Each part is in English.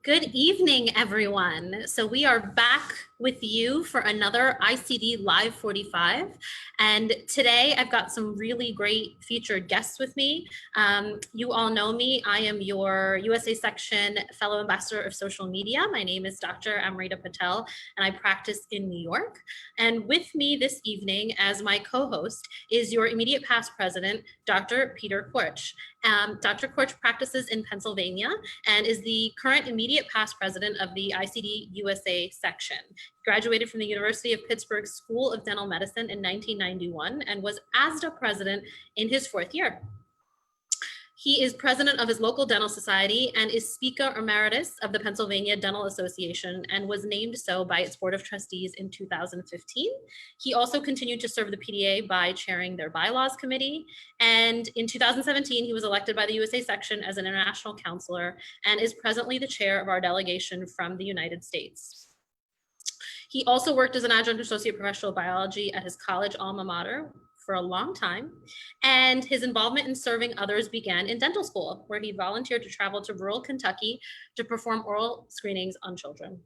Good evening, everyone. So we are back with you for another ICD Live 45. And today I've got some really great featured guests with me. You all know me. I am your USA Section Fellow Ambassador of Social Media. My name is Dr. Amrita Patel, and I practice in New York. And with me this evening as my co-host is your immediate past president, Dr. Peter Korch. Dr. Korch practices in Pennsylvania and is the current immediate past president of the ICD USA section. Graduated from the University of Pittsburgh School of Dental Medicine in 1991 and was ASDA president in his fourth year. He is president of his local dental society and is speaker emeritus of the Pennsylvania Dental Association and was named so by its board of trustees in 2015. He also continued to serve the PDA by chairing their bylaws committee. And in 2017, he was elected by the USA section as an international counselor and is presently the chair of our delegation from the United States. He also worked as an adjunct associate professor of biology at his college alma mater for a long time, and his involvement in serving others began in dental school, where he volunteered to travel to rural Kentucky to perform oral screenings on children.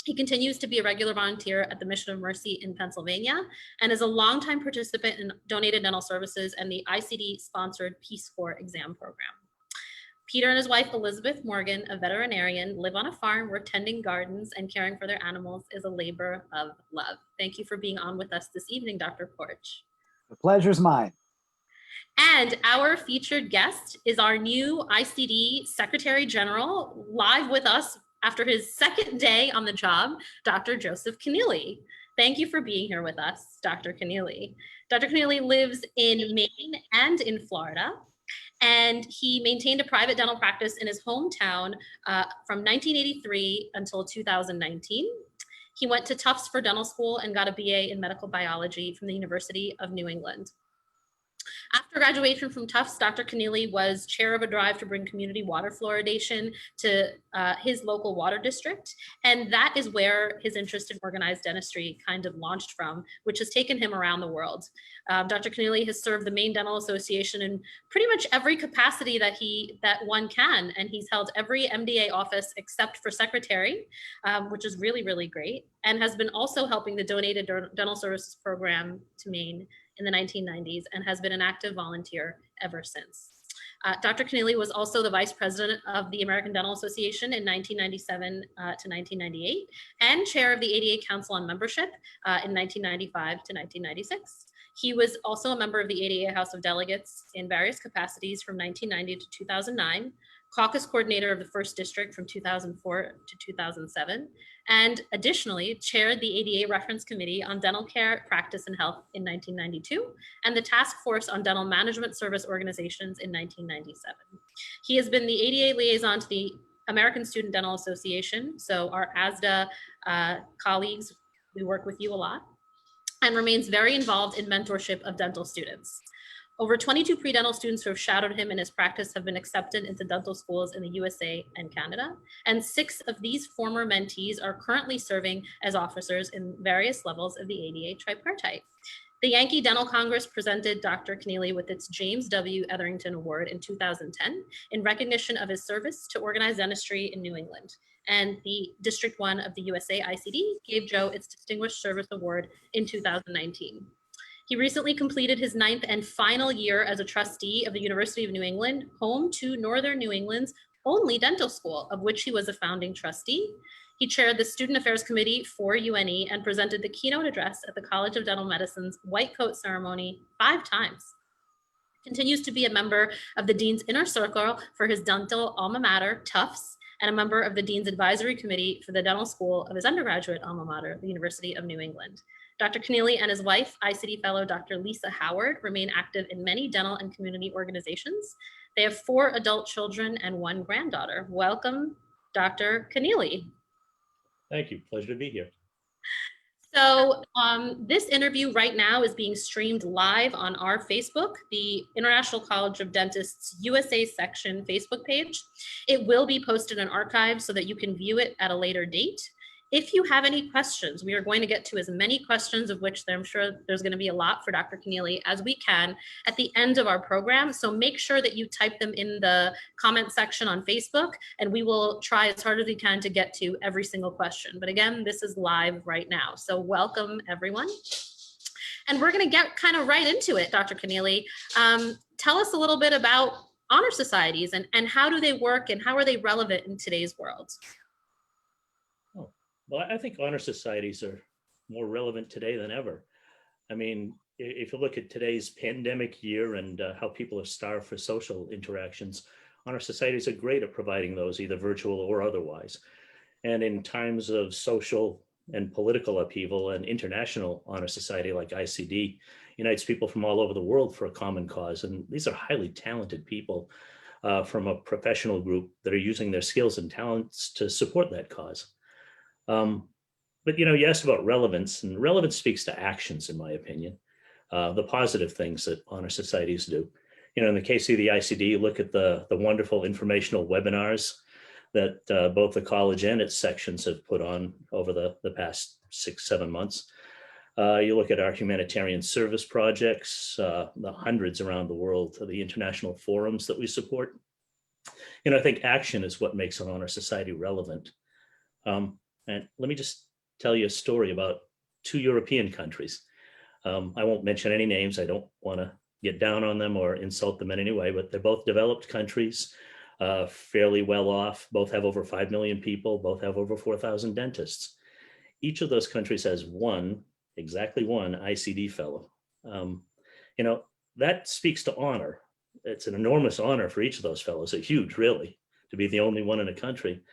He continues to be a regular volunteer at the Mission of Mercy in Pennsylvania and is a longtime participant in donated dental services and the ICD-sponsored Peace Corps exam program. Peter and his wife, Elizabeth Morgan, a veterinarian, live on a farm where tending gardens and caring for their animals is a labor of love. Thank you for being on with us this evening, Dr. Korch. The pleasure's mine. And our featured guest is our new ICD Secretary General, live with us after his second day on the job, Dr. Joseph Kenneally. Thank you for being here with us, Dr. Kenneally. Dr. Kenneally lives in Maine and in Florida, and he maintained a private dental practice in his hometown from 1983 until 2019. He went to Tufts for dental school and got a BA in medical biology from the University of New England. After graduation from Tufts, Dr. Kenneally was chair of a drive to bring community water fluoridation to his local water district. And that is where his interest in organized dentistry kind of launched from, which has taken him around the world. Dr. Kenneally has served the Maine Dental Association in pretty much every capacity that one can. And he's held every MDA office except for secretary, which is really, really great. And has been also helping the donated dental services program to Maine in the 1990s and has been an active volunteer ever since. Dr. Kenneally was also the vice president of the American Dental Association in 1997 to 1998 and chair of the ADA Council on Membership in 1995 to 1996. He was also a member of the ADA House of Delegates in various capacities from 1990 to 2009, caucus coordinator of the 1st District from 2004 to 2007, and additionally chaired the ADA Reference Committee on Dental Care, Practice, and Health in 1992, and the Task Force on Dental Management Service Organizations in 1997. He has been the ADA liaison to the American Student Dental Association, so our ASDA colleagues, we work with you a lot, and remains very involved in mentorship of dental students. Over 22 pre-dental students who have shadowed him in his practice have been accepted into dental schools in the USA and Canada, and 6 of these former mentees are currently serving as officers in various levels of the ADA tripartite. The Yankee Dental Congress presented Dr. Kenneally with its James W. Etherington Award in 2010 in recognition of his service to organized dentistry in New England. And the District 1 of the USA ICD gave Joe its Distinguished Service Award in 2019. He recently completed his 9th and final year as a trustee of the University of New England, home to Northern New England's only dental school, of which he was a founding trustee. He chaired the Student Affairs Committee for UNE and presented the keynote address at the College of Dental Medicine's White Coat ceremony 5 times. Continues to be a member of the Dean's Inner Circle for his dental alma mater, Tufts, and a member of the Dean's Advisory Committee for the dental school of his undergraduate alma mater, the University of New England. Dr. Kenneally and his wife, ICD fellow Dr. Lisa Howard, remain active in many dental and community organizations. They have 4 adult children and 1 granddaughter. Welcome, Dr. Kenneally. Thank you, pleasure to be here. So this interview right now is being streamed live on our Facebook, the International College of Dentists USA section Facebook page. It will be posted and archived so that you can view it at a later date. If you have any questions, we are going to get to as many questions, of which I'm sure there's going to be a lot for Dr. Kenneally, as we can at the end of our program. So make sure that you type them in the comment section on Facebook, and we will try as hard as we can to get to every single question. But again, this is live right now. So welcome, everyone. And we're going to get kind of right into it, Dr. Kenneally. Tell us a little bit about honor societies and how do they work and how are they relevant in today's world? Oh, well, I think honor societies are more relevant today than ever. I mean, if you look at today's pandemic year and how people are starved for social interactions, honor societies are great at providing those, either virtual or otherwise. And in times of social and political upheaval, an international honor society like ICD unites people from all over the world for a common cause. And these are highly talented people from a professional group that are using their skills and talents to support that cause. But you asked about relevance, and relevance speaks to actions, in my opinion, the positive things that honor societies do. In the case of the ICD, look at the wonderful informational webinars that both the college and its sections have put on over the past 6-7 months. You look at our humanitarian service projects, the hundreds around the world, the international forums that we support. I think action is what makes an honor society relevant. And let me just tell you a story about 2 European countries. I won't mention any names. I don't want to get down on them or insult them in any way, but they're both developed countries, fairly well off. Both have over 5 million people, both have over 4,000 dentists. Each of those countries has exactly one ICD fellow. That speaks to honor. It's an enormous honor for each of those fellows, a huge, really, to be the only one in a country.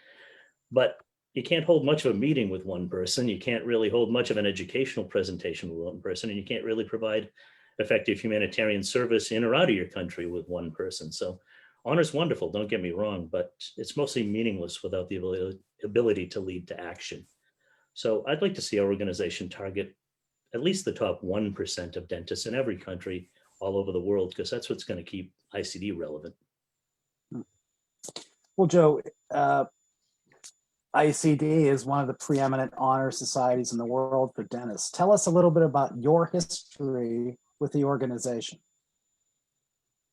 But you can't hold much of a meeting with one person. You can't really hold much of an educational presentation with one person, and you can't really provide effective humanitarian service in or out of your country with one person. So honor is wonderful, don't get me wrong, but it's mostly meaningless without the ability to lead to action. So I'd like to see our organization target at least the top 1% of dentists in every country all over the world, because that's what's going to keep ICD relevant. Well, Joe, ICD is one of the preeminent honor societies in the world for dentists. Tell us a little bit about your history with the organization.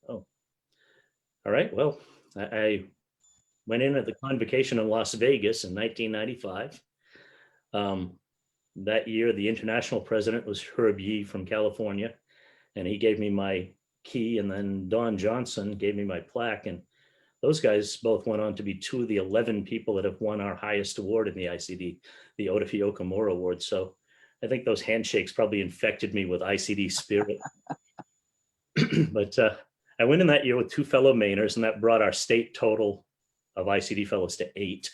Oh, all right. Well, I went in at the convocation in Las Vegas in 1995. That year, the international president was Herb Yee from California, and he gave me my key, and then Don Johnson gave me my plaque. And those guys both went on to be 2 of the 11 people that have won our highest award in the ICD, the Odafi Okamura Award. So I think those handshakes probably infected me with ICD spirit. But I went in that year with 2 fellow Mainers, and that brought our state total of ICD fellows to 8.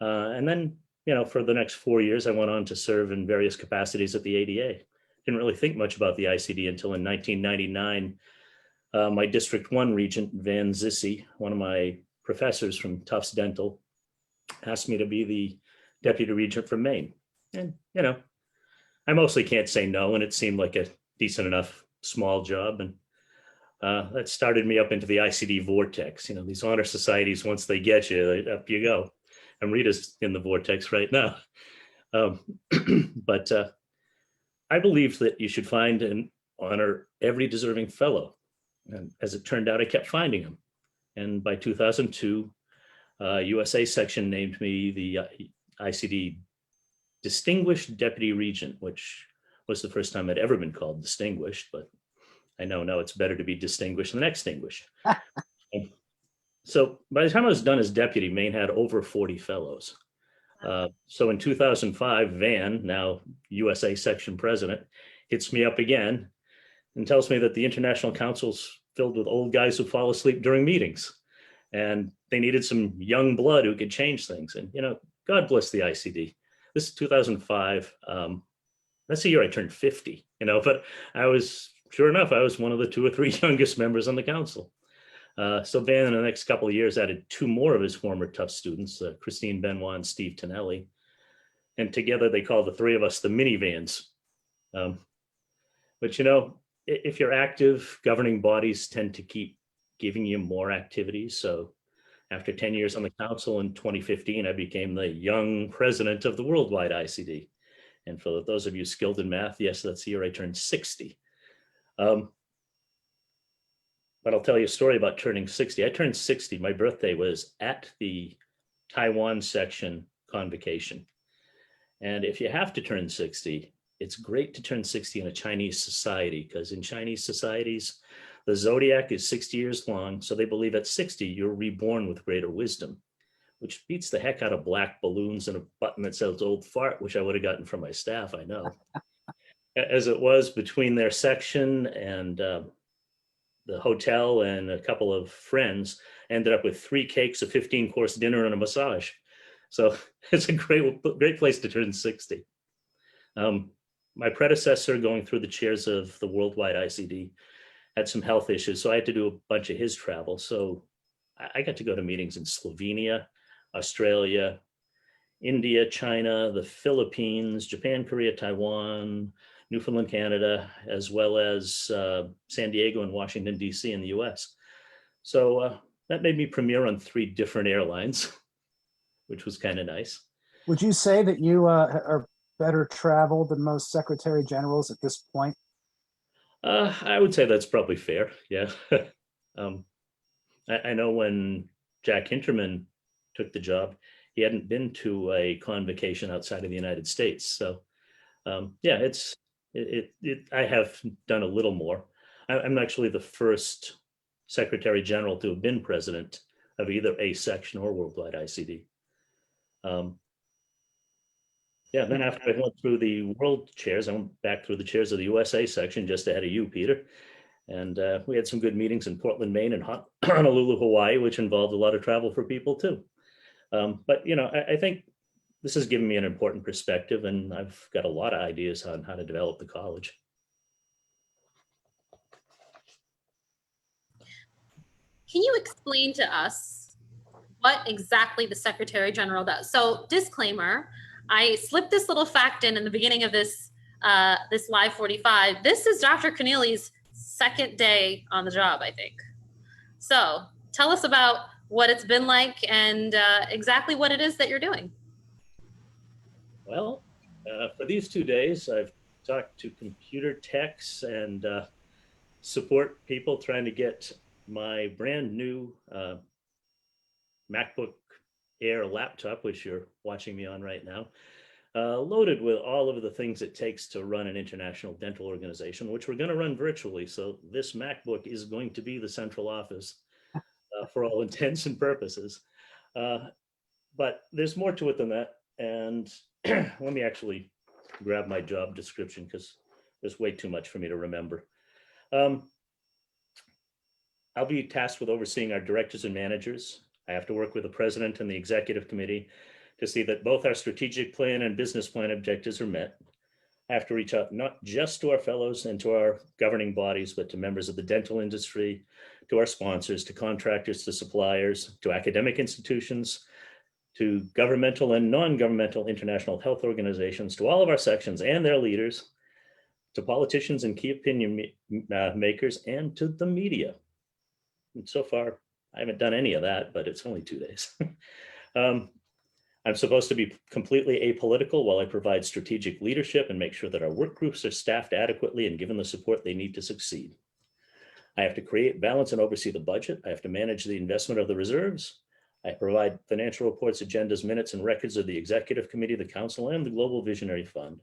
And then, for the next 4 years, I went on to serve in various capacities at the ADA. Didn't really think much about the ICD until in 1999. My District 1 regent, Van Zissi, one of my professors from Tufts Dental, asked me to be the deputy regent for Maine. And, I mostly can't say no, and it seemed like a decent enough small job. And that started me up into the ICD vortex. These honor societies, once they get you, up you go. And Rita's in the vortex right now. But I believe that you should find and honor every deserving fellow. And as it turned out, I kept finding them. And by 2002, USA section named me the ICD Distinguished Deputy Regent, which was the first time I'd ever been called distinguished, but I know now it's better to be distinguished than extinguished. So by the time I was done as deputy, Maine had over 40 fellows. So in 2005, Van, now USA section president, hits me up again and tells me that the International Council's filled with old guys who fall asleep during meetings. And they needed some young blood who could change things. And, God bless the ICD. This is 2005. That's the year I turned 50, but sure enough, I was one of the 2 or 3 youngest members on the council. So Van, in the next couple of years, added 2 more of his former Tufts students, Christine Benoit and Steve Kenneally. And together they called the 3 of us the minivans. But, if you're active, governing bodies tend to keep giving you more activities. So After 10 years on the council in 2015, I became the young president of the worldwide ICD. And for those of you skilled in math, yes, that's the year I turned 60. But I'll tell you a story about turning 60. I turned 60. My birthday was at the Taiwan section convocation. And if you have to turn 60, it's great to turn 60 in a Chinese society, because in Chinese societies, the zodiac is 60 years long. So they believe at 60, you're reborn with greater wisdom, which beats the heck out of black balloons and a button that says old fart, which I would have gotten from my staff, I know. As it was between their section and the hotel and a couple of friends, ended up with 3 cakes, a 15-course dinner, and a massage. So it's a great place to turn 60. My predecessor, going through the chairs of the worldwide ICD, had some health issues, so I had to do a bunch of his travel. So I got to go to meetings in Slovenia, Australia, India, China, the Philippines, Japan, Korea, Taiwan, Newfoundland, Canada, as well as San Diego and Washington, D.C. in the US. So that made me premiere on 3 different airlines, which was kind of nice. Would you say that you are better traveled than most secretary generals at this point? I would say that's probably fair. Yeah. I know when Jack Hinterman took the job, he hadn't been to a convocation outside of the United States. So yeah, I have done a little more. I'm actually the first Secretary General to have been president of either a section or worldwide ICD. Yeah, then after I went through the world chairs, I went back through the chairs of the USA section just ahead of you, Peter. And we had some good meetings in Portland, Maine, and Honolulu, Hawaii, which involved a lot of travel for people too. But you know, I think this has given me an important perspective, and I've got a lot of ideas on how to develop the college. Can you explain to us what exactly the Secretary General does? So, disclaimer, I slipped this little fact in the beginning of this this live 45. This is Dr. Kenneally's second day on the job, I think. So, tell us about what it's been like and exactly what it is that you're doing. Well, for these 2 days, I've talked to computer techs and support people trying to get my brand new MacBook Air laptop, which you're watching me on right now, loaded with all of the things it takes to run an international dental organization, which we're going to run virtually. So this MacBook is going to be the central office for all intents and purposes. But there's more to it than that. And let me actually grab my job description, because there's way too much for me to remember. I'll be tasked with overseeing our directors and managers. I have to work with the president and the executive committee to see that both our strategic plan and business plan objectives are met. I have to reach out not just to our fellows and to our governing bodies, but to members of the dental industry, to our sponsors, to contractors, to suppliers, to academic institutions, to governmental and non-governmental international health organizations, to all of our sections and their leaders, to politicians and key opinion makers, and to the media. And so far, I haven't done any of that, but it's only 2 days. I'm supposed to be completely apolitical while I provide strategic leadership and make sure that our work groups are staffed adequately and given the support they need to succeed. I have to create, balance, and oversee the budget. I have to manage the investment of the reserves. I provide financial reports, agendas, minutes, and records of the executive committee, the council, and the Global Visionary Fund.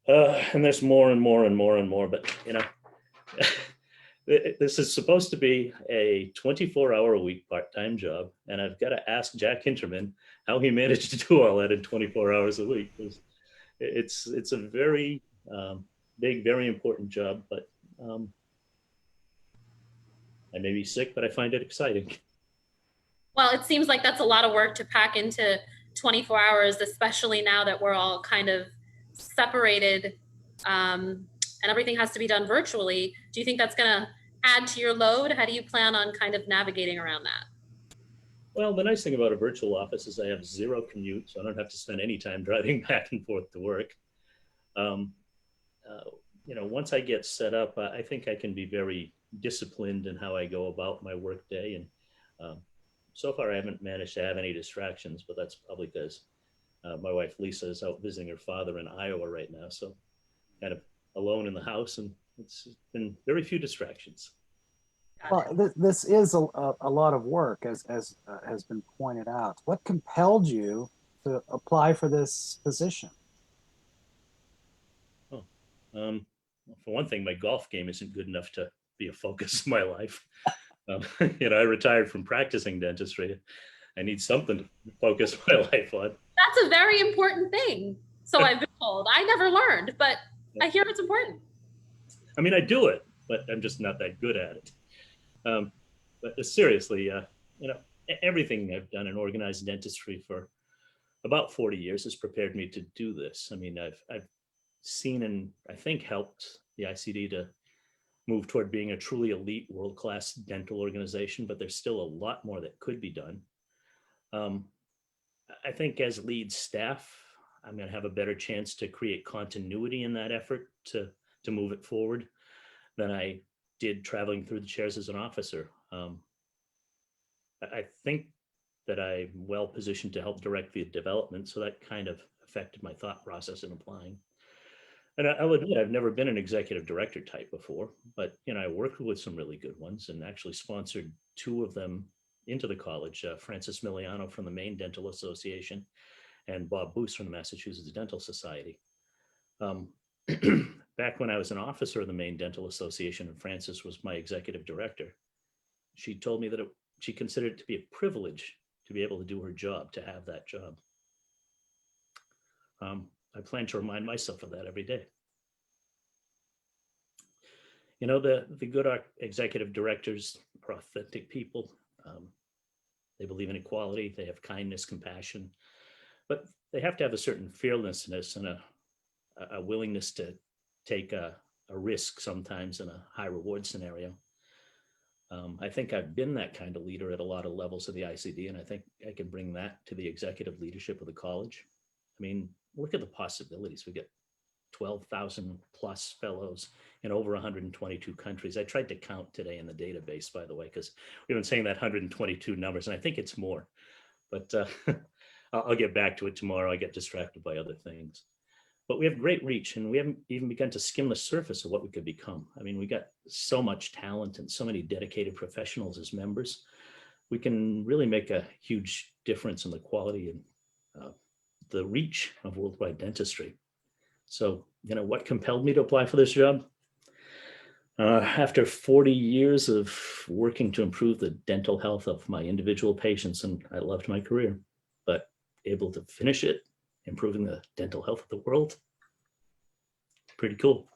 And there's more and more and more and more, but you know, this is supposed to be a 24-hour-a-week part-time job, and I've got to ask Jack Hinterman how he managed to do all that in 24 hours a week. It's a very big, very important job, but I may be sick, but I find it exciting. Well, it seems like that's a lot of work to pack into 24 hours, especially now that we're all kind of separated and everything has to be done virtually. Do you think that's going to add to your load? How do you plan on kind of navigating around that? Well, the nice thing about a virtual office is I have 0 commute, so I don't have to spend any time driving back and forth to work. You know, once I get set up, I think I can be very disciplined in how I go about my work day, and so far I haven't managed to have any distractions, but that's probably because my wife Lisa is out visiting her father in Iowa right now, so kind of alone in the house, and it's been very few distractions. Well, this is a lot of work, as has been pointed out. What compelled you to apply for this position? Oh, for one thing, my golf game isn't good enough to be a focus of my life. I retired from practicing dentistry. I need something to focus my life on. That's a very important thing. So I've been told. I never learned, but I hear it's important. I mean, I do it, but I'm just not that good at it. But seriously, everything I've done in organized dentistry for about 40 years has prepared me to do this. I mean, I've seen and I think helped the ICD to move toward being a truly elite world-class dental organization, but there's still a lot more that could be done. I think as lead staff, I'm going to have a better chance to create continuity in that effort to move it forward than I did traveling through the chairs as an officer. I think that I'm well positioned to help direct the development, so that kind of affected my thought process in applying. And I'll admit, I've never been an executive director type before, but I worked with some really good ones and actually sponsored two of them into the college, Francis Miliano from the Maine Dental Association and Bob Boos from the Massachusetts Dental Society. Back when I was an officer of the Maine Dental Association and Francis was my executive director, she told me that she considered it to be a privilege to be able to do her job, to have that job. I plan to remind myself of that every day. The good executive directors are authentic people. They believe in equality. They have kindness, compassion, but they have to have a certain fearlessness and a willingness to take a risk sometimes in a high reward scenario. I think I've been that kind of leader at a lot of levels of the ICD, and I think I can bring that to the executive leadership of the college. I mean, look at the possibilities. We get 12,000 plus fellows in over 122 countries. I tried to count today in the database, by the way, because we've been saying that 122 numbers, and I think it's more. But I'll get back to it tomorrow. I get distracted by other things. But we have great reach, and we haven't even begun to skim the surface of what we could become. I mean, we got so much talent and so many dedicated professionals as members. We can really make a huge difference in the quality and the reach of worldwide dentistry. So, what compelled me to apply for this job? After 40 years of working to improve the dental health of my individual patients, and I loved my career, but able to finish it, improving the dental health of the world, pretty cool.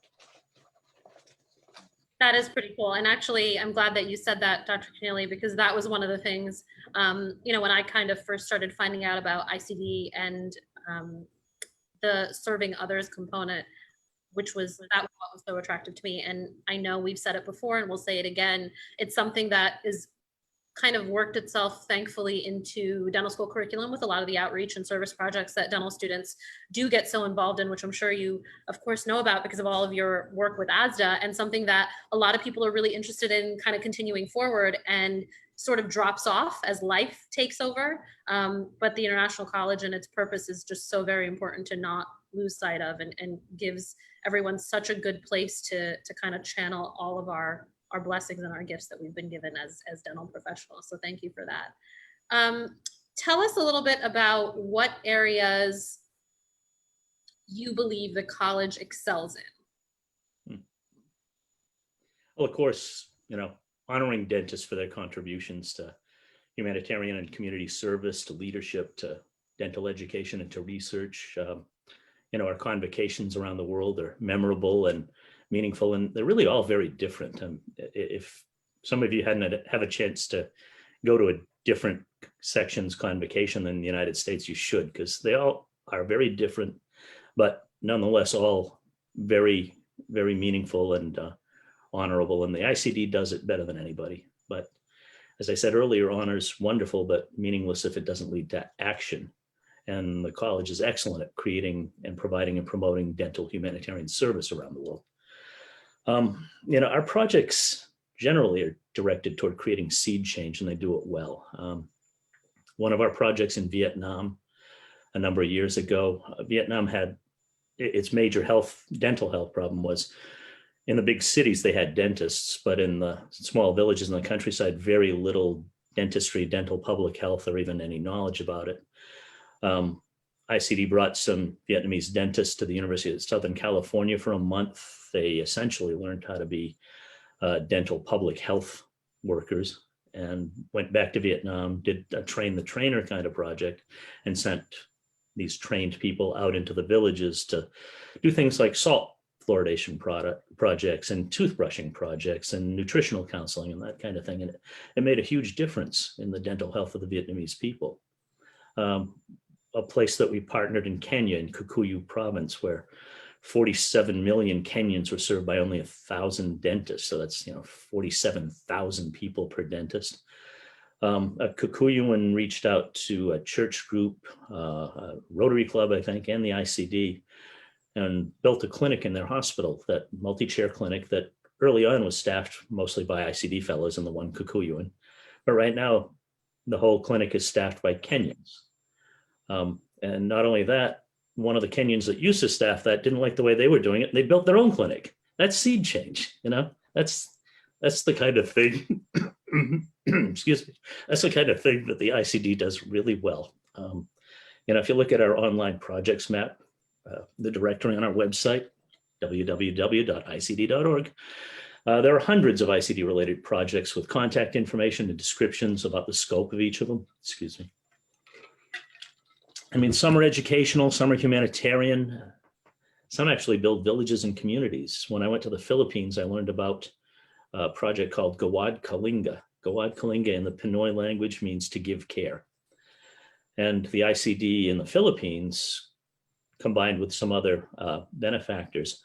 That is pretty cool. And actually, I'm glad that you said that, Dr. Kenneally, because that was one of the things, when I kind of first started finding out about ICD and the serving others component, that was what was so attractive to me. And I know we've said it before and we'll say it again. It's something that is kind of worked itself, thankfully, into dental school curriculum with a lot of the outreach and service projects that dental students do get so involved in, which I'm sure you, of course, know about because of all of your work with ASDA, and something that a lot of people are really interested in kind of continuing forward and sort of drops off as life takes over. But the International College and its purpose is just so very important to not lose sight of, and gives everyone such a good place to kind of channel all of our blessings and our gifts that we've been given as dental professionals. So thank you for that. Tell us a little bit about what areas you believe the college excels in. Well, of course, honoring dentists for their contributions to humanitarian and community service, to leadership, to dental education, and to research. Our convocations around the world are memorable and meaningful, and they're really all very different. If some of you hadn't have a chance to go to a different section's convocation than the United States, you should, because they all are very different, but nonetheless all very, very meaningful and honorable. And the ICD does it better than anybody. But as I said earlier, honor is wonderful, but meaningless if it doesn't lead to action. And the college is excellent at creating and providing and promoting dental humanitarian service around the world. Our projects generally are directed toward creating seed change, and they do it well. one of our projects in Vietnam a number of years ago. Vietnam had its major dental health problem was in the big cities, they had dentists, but in the small villages in the countryside, very little dentistry, dental public health, or even any knowledge about it. ICD brought some Vietnamese dentists to the University of Southern California for a month. They essentially learned how to be dental public health workers and went back to Vietnam, did a train the trainer kind of project, and sent these trained people out into the villages to do things like salt fluoridation projects and toothbrushing projects and nutritional counseling and that kind of thing. And it made a huge difference in the dental health of the Vietnamese people. A place that we partnered in Kenya, in Kikuyu province, where 47 million Kenyans were served by only 1,000 dentists. So that's 47,000 people per dentist. A Kikuyuan reached out to a church group, a Rotary Club, I think, and the ICD, and built a clinic in their hospital, that multi-chair clinic that early on was staffed mostly by ICD fellows and the one Kikuyuan. But right now, the whole clinic is staffed by Kenyans. And not only that, one of the Kenyans that used to staff that didn't like the way they were doing it. They built their own clinic. That's seed change, that's the kind of thing, excuse me, that's the kind of thing that the ICD does really well. If you look at our online projects map, the directory on our website, www.icd.org, there are hundreds of ICD related projects with contact information and descriptions about the scope of each of them. Excuse me. Some are educational, some are humanitarian, some actually build villages and communities. When I went to the Philippines, I learned about a project called Gawad Kalinga. Gawad Kalinga in the Pinoy language means to give care. And the ICD in the Philippines, combined with some other benefactors,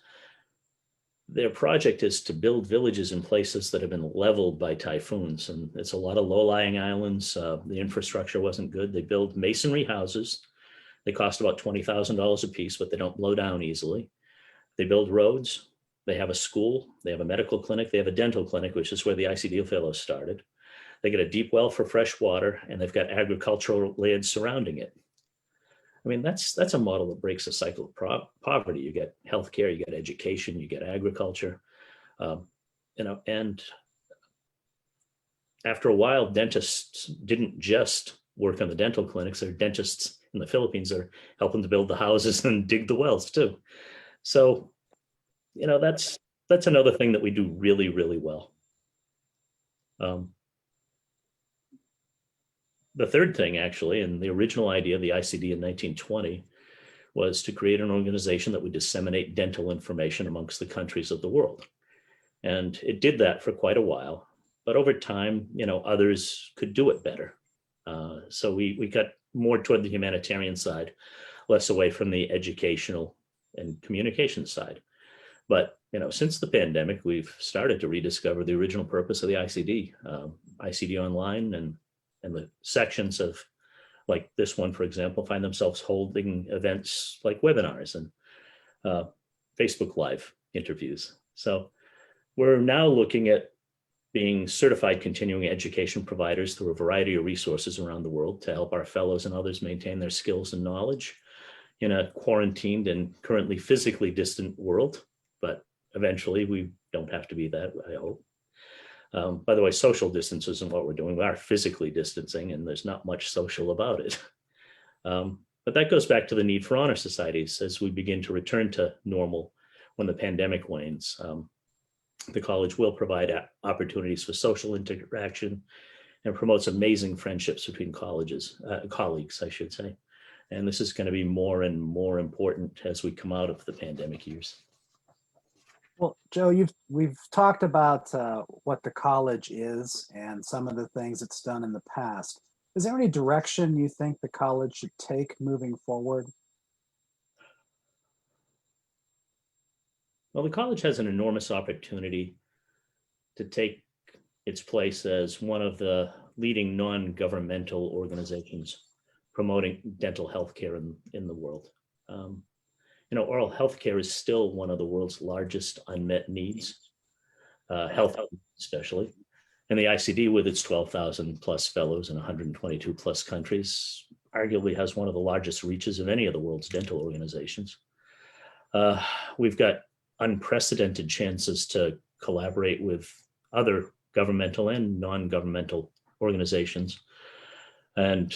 their project is to build villages in places that have been leveled by typhoons. And it's a lot of low-lying islands. The infrastructure wasn't good. They build masonry houses. They cost about $20,000 a piece, but they don't blow down easily. They build roads. They have a school. They have a medical clinic. They have a dental clinic, which is where the ICD fellows started. They get a deep well for fresh water, and they've got agricultural land surrounding it. That's a model that breaks the cycle of poverty. You get healthcare, you get education, you get agriculture, and after a while, dentists didn't just work on the dental clinics. There are dentists in the Philippines that are helping to build the houses and dig the wells too. So, that's another thing that we do really, really well. The third thing, actually, and the original idea of the ICD in 1920 was to create an organization that would disseminate dental information amongst the countries of the world. And it did that for quite a while, but over time, others could do it better. So we got more toward the humanitarian side, less away from the educational and communication side. But, since the pandemic, we've started to rediscover the original purpose of the ICD, ICD Online, and the sections of, like this one, for example, find themselves holding events like webinars and Facebook Live interviews. So we're now looking at being certified continuing education providers through a variety of resources around the world to help our fellows and others maintain their skills and knowledge in a quarantined and currently physically distant world. But eventually we don't have to be that, I hope. By the way, social distance isn't what we're doing. We are physically distancing, and there's not much social about it. But that goes back to the need for honor societies as we begin to return to normal when the pandemic wanes. The college will provide opportunities for social interaction and promotes amazing friendships between colleagues, I should say. And this is going to be more and more important as we come out of the pandemic years. Well, Joe, we've talked about what the college is and some of the things it's done in the past. Is there any direction you think the college should take moving forward? Well, the college has an enormous opportunity to take its place as one of the leading non-governmental organizations promoting dental health care in the world. Oral health care is still one of the world's largest unmet needs, health especially. And the ICD, with its 12,000 plus fellows in 122 plus countries, arguably has one of the largest reaches of any of the world's dental organizations. We've got unprecedented chances to collaborate with other governmental and non-governmental organizations and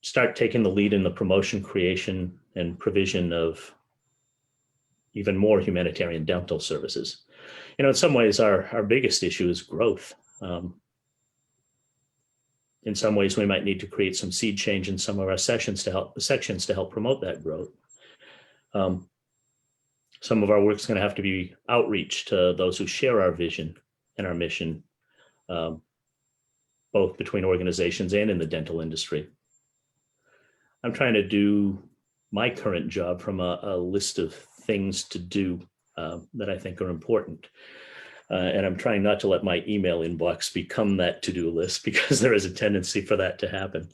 start taking the lead in the promotion, creation, and provision of even more humanitarian dental services. You know, in some ways, our biggest issue is growth. In some ways, we might need to create some seed change in some of our sections to help promote that growth. Some of our work is going to have to be outreach to those who share our vision and our mission, both between organizations and in the dental industry. I'm trying to do my current job from a list of things to do that I think are important. And I'm trying not to let my email inbox become that to-do list, because there is a tendency for that to happen.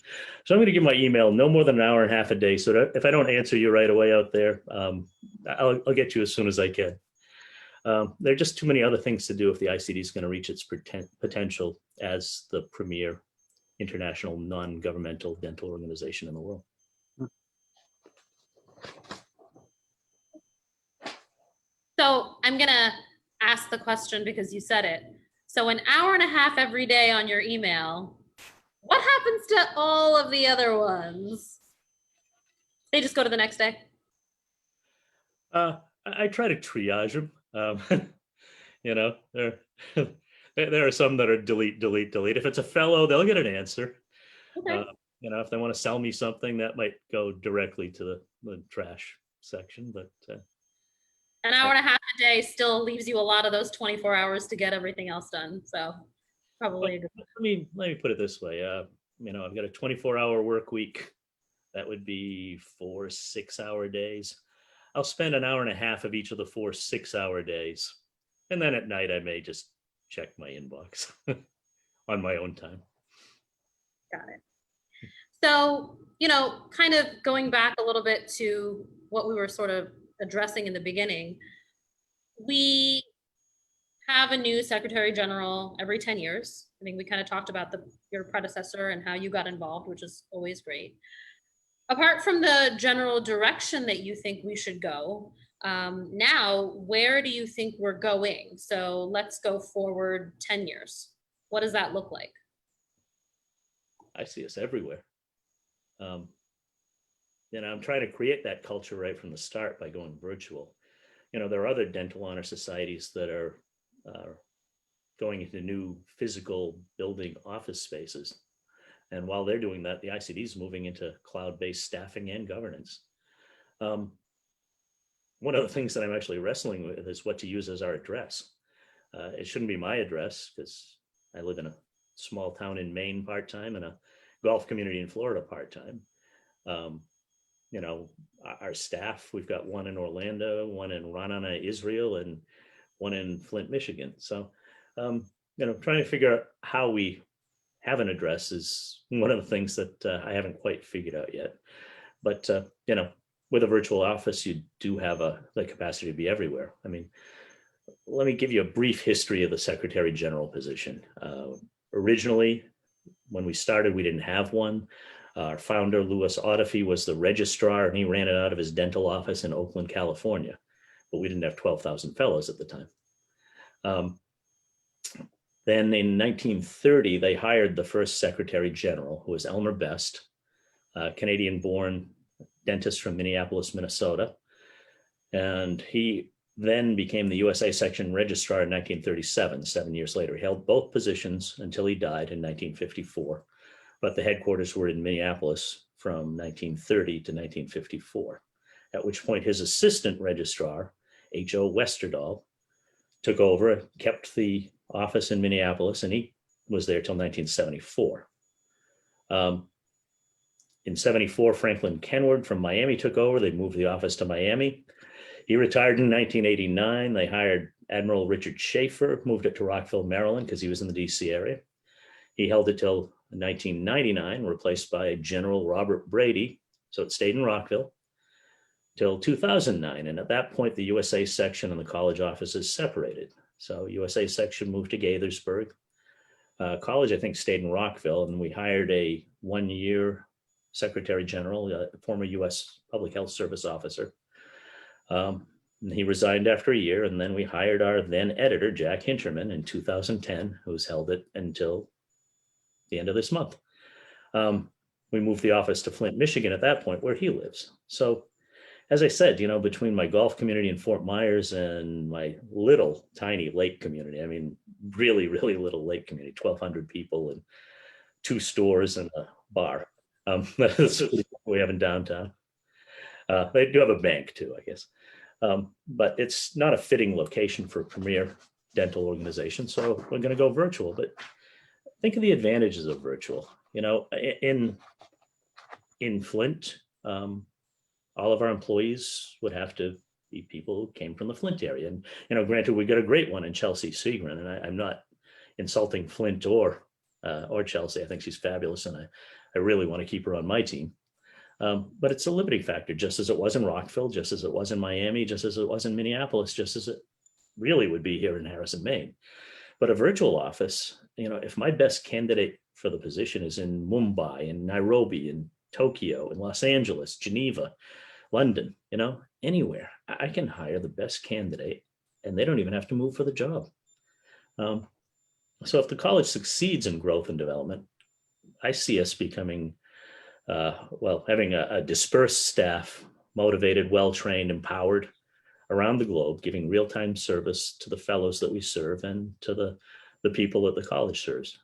So I'm going to give my email no more than an hour and a half a day. So that if I don't answer you right away out there, I'll get you as soon as I can. There are just too many other things to do if the ICD is going to reach its potential as the premier international non-governmental dental organization in the world. So I'm going to ask the question because you said it. So an hour and a half every day on your email, what happens to all of the other ones? They just go to the next day? I try to triage them. You know, there are some that are delete, delete, delete. If it's a fellow, they'll get an answer. Okay. You know, if they want to sell me something, that might go directly to the trash section. But An hour and a half a day still leaves you a lot of those 24 hours to get everything else done. So probably. let me put it this way. You know, I've got a 24-hour work week. That would be 4 6-hour days. I'll spend an hour and a half of each of the 4 6-hour days. And then at night, I may just check my inbox on my own time. Got it. So, you know, kind of going back a little bit to what we were sort of addressing in the beginning, we have a new Secretary General every 10 years. I think we kind of talked about your predecessor and how you got involved, which is always great. Apart from the general direction that you think we should go, now, where do you think we're going? So let's go forward 10 years. What does that look like? I see us everywhere. You know, I'm trying to create that culture right from the start by going virtual. You know, there are other dental honor societies that are going into new physical building office spaces. And while they're doing that, the ICD is moving into cloud-based staffing and governance. One of the things that I'm actually wrestling with is what to use as our address. It shouldn't be my address because I live in a small town in Maine part-time and a golf community in Florida part-time. You know, our staff, we've got one in Orlando, one in Ra'anana, Israel, and one in Flint, Michigan. So, you know, trying to figure out how we have an address is one of the things that I haven't quite figured out yet. But, you know, with a virtual office, you do have the capacity to be everywhere. I mean, let me give you a brief history of the Secretary General position. Originally, when we started, we didn't have one. Our founder, Louis Audify, was the registrar, and he ran it out of his dental office in Oakland, California. But we didn't have 12,000 fellows at the time. Then in 1930, they hired the first Secretary General, who was Elmer Best, a Canadian-born dentist from Minneapolis, Minnesota. And he then became the USA Section Registrar in 1937, 7 years later. He held both positions until he died in 1954. But the headquarters were in Minneapolis from 1930 to 1954, at which point his assistant registrar, H.O. Westerdahl, took over, kept the office in Minneapolis, and he was there till 1974. In 74, Franklin Kenward from Miami took over. They moved the office to Miami. He retired in 1989. They hired Admiral Richard Schaefer, moved it to Rockville, Maryland, because he was in the DC area. He held it till 1999, replaced by General Robert Brady. So it stayed in Rockville till 2009. And at that point, the USA section and the college offices separated. So USA section moved to Gaithersburg. college, I think, stayed in Rockville, and we hired a 1-year Secretary General, a former U.S. Public Health Service officer. And he resigned after a year, and then we hired our then editor, Jack Hinterman, in 2010, who's held it until the end of this month. We moved the office to Flint, Michigan at that point, where he lives. So, as I said, between my golf community in Fort Myers and my little tiny lake community, I mean, really, really little lake community, 1,200 people and 2 stores and a bar. That's what we have in downtown. They do have a bank too, I guess. But it's not a fitting location for a premier dental organization. So we're going to go virtual. But think of the advantages of virtual. In Flint, all of our employees would have to be people who came from the Flint area. And, granted, we got a great one in Chelsea Seagren, and I'm not insulting Flint or Chelsea. I think she's fabulous, and I really want to keep her on my team. But it's a limiting factor, just as it was in Rockville, just as it was in Miami, just as it was in Minneapolis, just as it really would be here in Harrison, Maine. But a virtual office, if my best candidate for the position is in Mumbai, in Nairobi, in Tokyo, in Los Angeles, Geneva, London, anywhere, I can hire the best candidate, and they don't even have to move for the job. So if the college succeeds in growth and development, I see us becoming having a dispersed staff, motivated, well-trained, empowered around the globe, giving real-time service to the fellows that we serve and to the people that the college serves.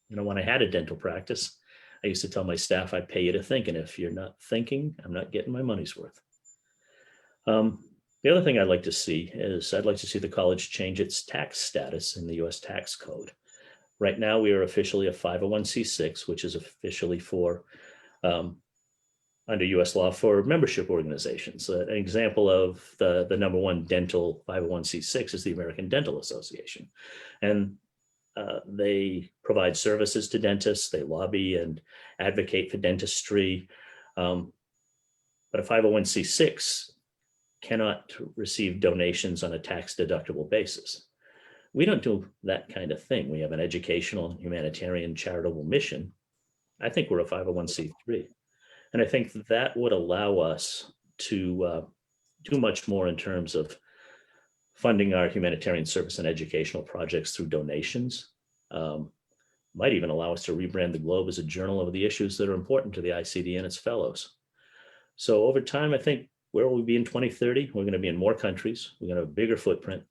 When I had a dental practice, I used to tell my staff, I pay you to think, and if you're not thinking, I'm not getting my money's worth. The other thing I'd like to see is I'd like to see the college change its tax status in the U.S. tax code. Right now, we are officially a 501c6, which is officially for, under U.S. law, for membership organizations. An example of the number one dental 501c6 is the American Dental Association. And they provide services to dentists, they lobby and advocate for dentistry. But a 501c6 cannot receive donations on a tax-deductible basis. We don't do that kind of thing. We have an educational, humanitarian, charitable mission. I think we're a 501c3. And I think that would allow us to do much more in terms of funding our humanitarian service and educational projects through donations. Might even allow us to rebrand the Globe as a journal of the issues that are important to the ICD and its fellows. So over time, I think, where will we be in 2030? We're going to be in more countries. We're going to have a bigger footprint.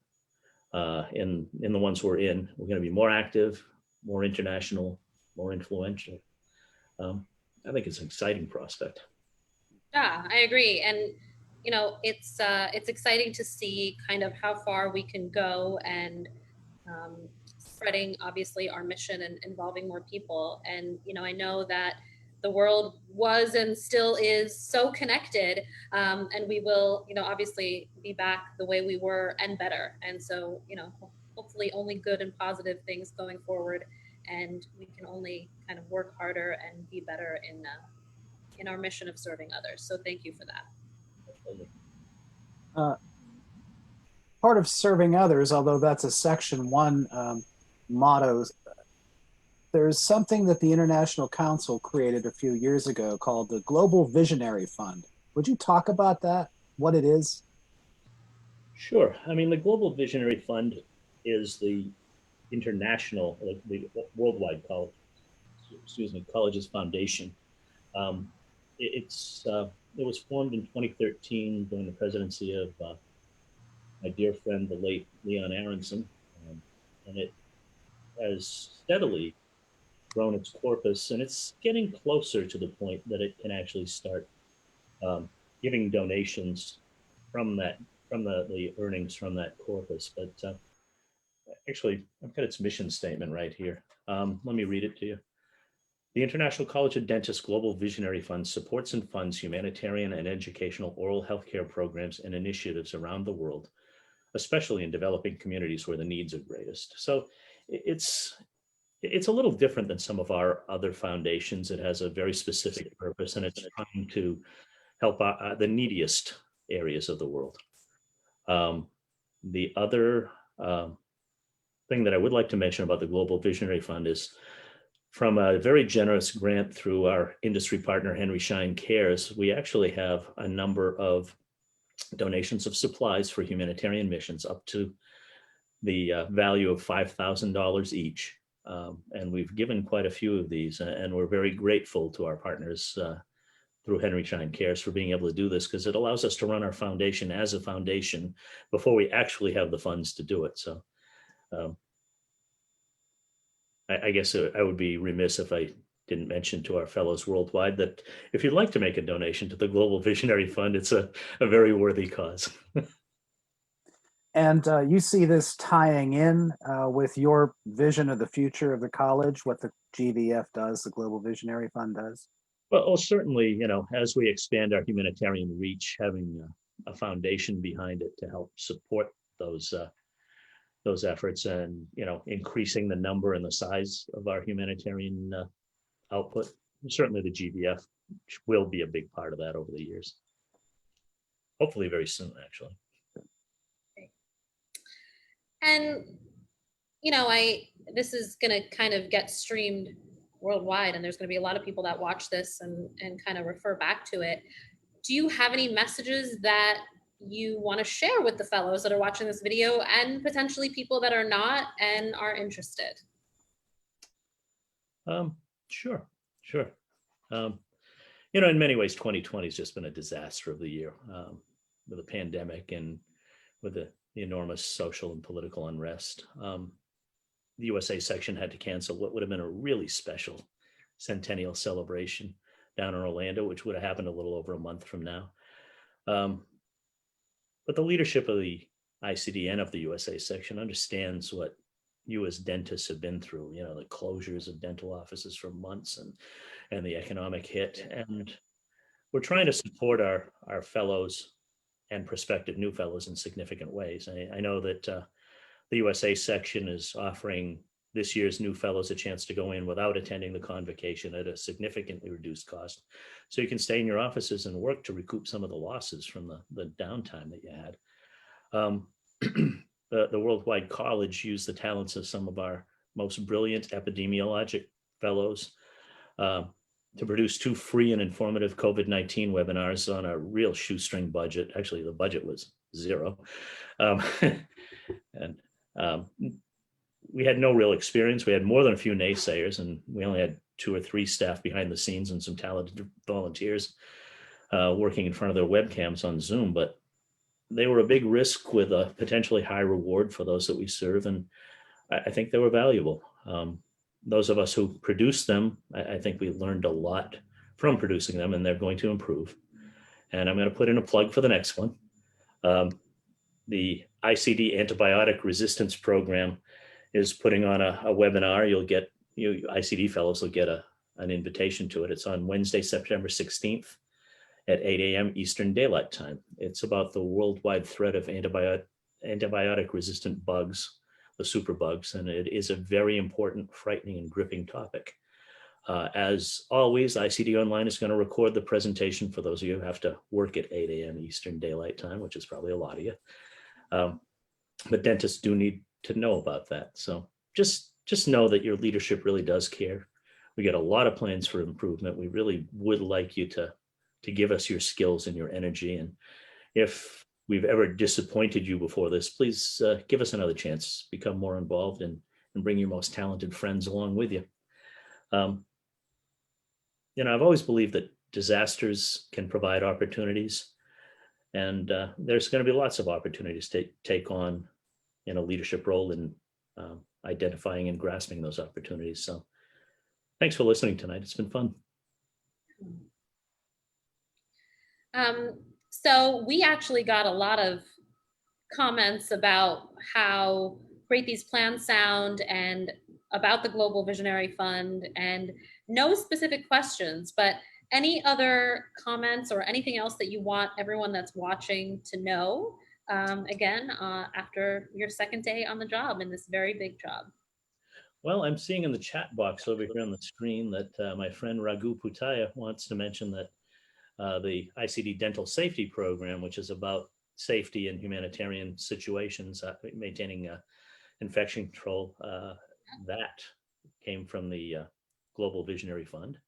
In the ones we're in, we're going to be more active, more international, more influential. I think it's an exciting prospect. Yeah, I agree. And, it's exciting to see kind of how far we can go and spreading, obviously, our mission and involving more people. And, I know that the world was and still is so connected, and we will, obviously be back the way we were and better. And so, hopefully only good and positive things going forward, and we can only kind of work harder and be better in our mission of serving others. So thank you for that. Part of serving others, although that's a Section 1 motto, there's something that the International Council created a few years ago called the Global Visionary Fund. Would you talk about that, what it is? Sure. I mean, the Global Visionary Fund is the international, the worldwide colleges foundation. It was formed in 2013 during the presidency of my dear friend, the late Leon Aronson, and it has steadily grown its corpus, and it's getting closer to the point that it can actually start giving donations from the earnings from that corpus. But actually, I've got its mission statement right here. Let me read it to you. The International College of Dentists Global Visionary Fund supports and funds humanitarian and educational oral healthcare programs and initiatives around the world, especially in developing communities where the needs are greatest. So it's a little different than some of our other foundations. It has a very specific purpose, and it's trying to help the neediest areas of the world. The other thing that I would like to mention about the Global Visionary Fund is from a very generous grant through our industry partner, Henry Schein Cares, we actually have a number of donations of supplies for humanitarian missions up to the value of $5,000 each. And we've given quite a few of these, and we're very grateful to our partners through Henry Schein Cares for being able to do this, because it allows us to run our foundation as a foundation before we actually have the funds to do it. So I guess I would be remiss if I didn't mention to our fellows worldwide that if you'd like to make a donation to the Global Visionary Fund, it's a very worthy cause. And you see this tying in with your vision of the future of the college, what the GVF does, the Global Visionary Fund does? Well, certainly, as we expand our humanitarian reach, having a foundation behind it to help support those efforts, and increasing the number and the size of our humanitarian output, certainly the GVF will be a big part of that over the years. Hopefully very soon, actually. And this is going to kind of get streamed worldwide, and there's going to be a lot of people that watch this and kind of refer back to it. Do you have any messages that you want to share with the fellows that are watching this video, and potentially people that are not and are interested? Sure. In many ways, 2020 has just been a disaster of the year, with the pandemic and with the enormous social and political unrest. The USA section had to cancel what would have been a really special centennial celebration down in Orlando, which would have happened a little over a month from now. But the leadership of the ICD and of the USA section understands what you as dentists have been through, the closures of dental offices for months and the economic hit. And we're trying to support our fellows and prospective new fellows in significant ways. I know that the USA section is offering this year's new fellows a chance to go in without attending the convocation at a significantly reduced cost. So you can stay in your offices and work to recoup some of the losses from the downtime that you had. The Worldwide College used the talents of some of our most brilliant epidemiologic fellows to produce 2 free and informative COVID-19 webinars on a real shoestring budget. Actually, the budget was zero. We had no real experience. We had more than a few naysayers, and we only had 2 or 3 staff behind the scenes and some talented volunteers working in front of their webcams on Zoom. But they were a big risk with a potentially high reward for those that we serve, and I think they were valuable. Those of us who produced them, I think we learned a lot from producing them, and they're going to improve. And I'm going to put in a plug for the next one. The ICD Antibiotic Resistance Program is putting on a webinar. You ICD fellows will get an invitation to it. It's on Wednesday, September 16th at 8 a.m. Eastern Daylight Time. It's about the worldwide threat of antibiotic resistant bugs, the superbugs, and it is a very important, frightening, and gripping topic. As always, ICD Online is going to record the presentation for those of you who have to work at 8 a.m. Eastern Daylight Time, which is probably a lot of you. But dentists do need to know about that. So just know that your leadership really does care. We get a lot of plans for improvement. We really would like you to give us your skills and your energy. And if we've ever disappointed you before this, please give us another chance, become more involved, and bring your most talented friends along with you. I've always believed that disasters can provide opportunities, and there's going to be lots of opportunities to take on a leadership role in identifying and grasping those opportunities. So thanks for listening tonight. It's been fun. So we actually got a lot of comments about how great these plans sound and about the Global Visionary Fund, and no specific questions, but any other comments or anything else that you want everyone that's watching to know, again, after your second day on the job in this very big job? Well, I'm seeing in the chat box over here on the screen that my friend Raghu Putaya wants to mention that the ICD Dental Safety Program, which is about safety in humanitarian situations, maintaining infection control. That came from the Global Visionary Fund.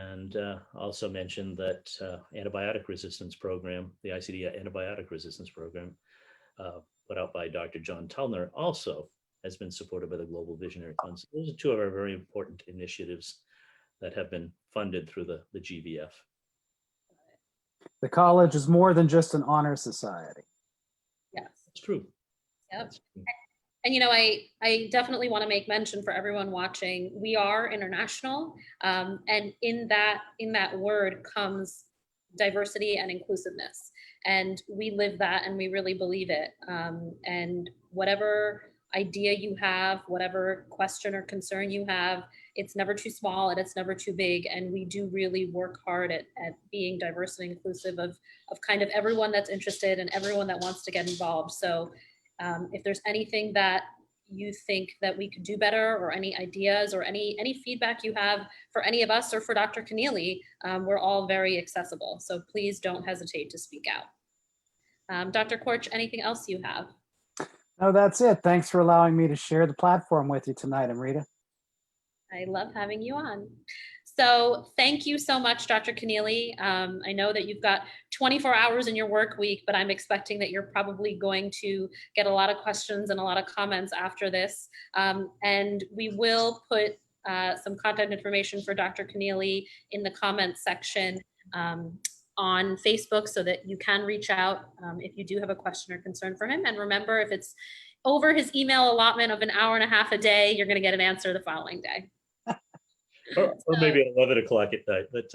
And also mentioned that antibiotic resistance program, the ICD antibiotic resistance program, put out by Dr. John Tullner, also has been supported by the Global Visionary Fund. So those are two of our very important initiatives that have been funded through the GVF. The college is more than just an honor society. Yes. It's true. Yep. That's true. And, you know, I definitely want to make mention for everyone watching, we are international. And in that word comes diversity and inclusiveness. And we live that and we really believe it. And whatever idea you have, whatever question or concern you have, it's never too small and it's never too big. And we do really work hard at being diverse and inclusive of kind of everyone that's interested and everyone that wants to get involved. So if there's anything that you think that we could do better, or any ideas or any feedback you have for any of us or for Dr. Kenneally, we're all very accessible. So please don't hesitate to speak out. Dr. Korch, anything else you have? No, that's it. Thanks for allowing me to share the platform with you tonight, Amrita. I love having you on. So thank you so much, Dr. Kenneally. I know that you've got 24 hours in your work week, but I'm expecting that you're probably going to get a lot of questions and a lot of comments after this. And we will put some contact information for Dr. Kenneally in the comments section on Facebook so that you can reach out if you do have a question or concern for him. And remember, if it's over his email allotment of an hour and a half a day, you're going to get an answer the following day. Or maybe at 11 o'clock at night. But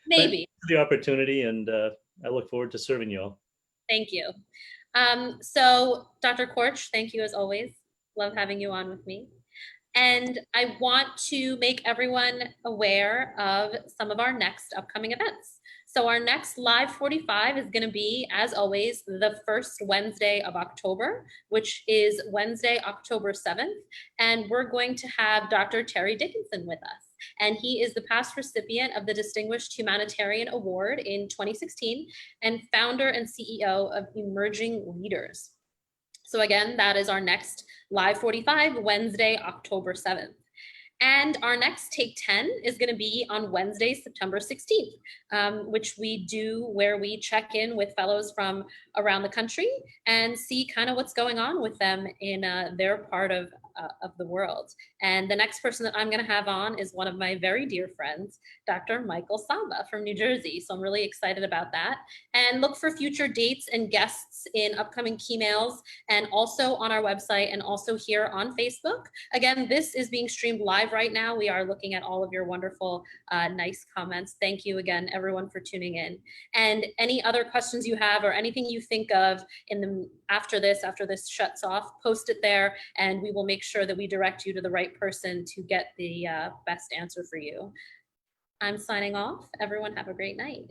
maybe the opportunity, and I look forward to serving you all. Thank you. So Dr. Korch, thank you as always. Love having you on with me. And I want to make everyone aware of some of our next upcoming events. So our next Live 45 is going to be, as always, the first Wednesday of October, which is Wednesday, October 7th. And we're going to have Dr. Terry Dickinson with us. And he is the past recipient of the Distinguished Humanitarian Award in 2016 and founder and CEO of Emerging Leaders. So again, that is our next Live 45, Wednesday, October 7th. And our next Take 10 is going to be on Wednesday, September 16th, which we do where we check in with fellows from around the country and see kind of what's going on with them in their part of the world. And the next person that I'm going to have on is one of my very dear friends, Dr. Michael Samba from New Jersey. So I'm really excited about that. And look for future dates and guests in upcoming emails and also on our website and also here on Facebook. Again, this is being streamed live right now. We are looking at all of your wonderful, nice comments. Thank you again, everyone, for tuning in. And any other questions you have or anything you think of after this shuts off, post it there and we will make sure that we direct you to the right person to get the best answer for you. I'm signing off. Everyone have a great night.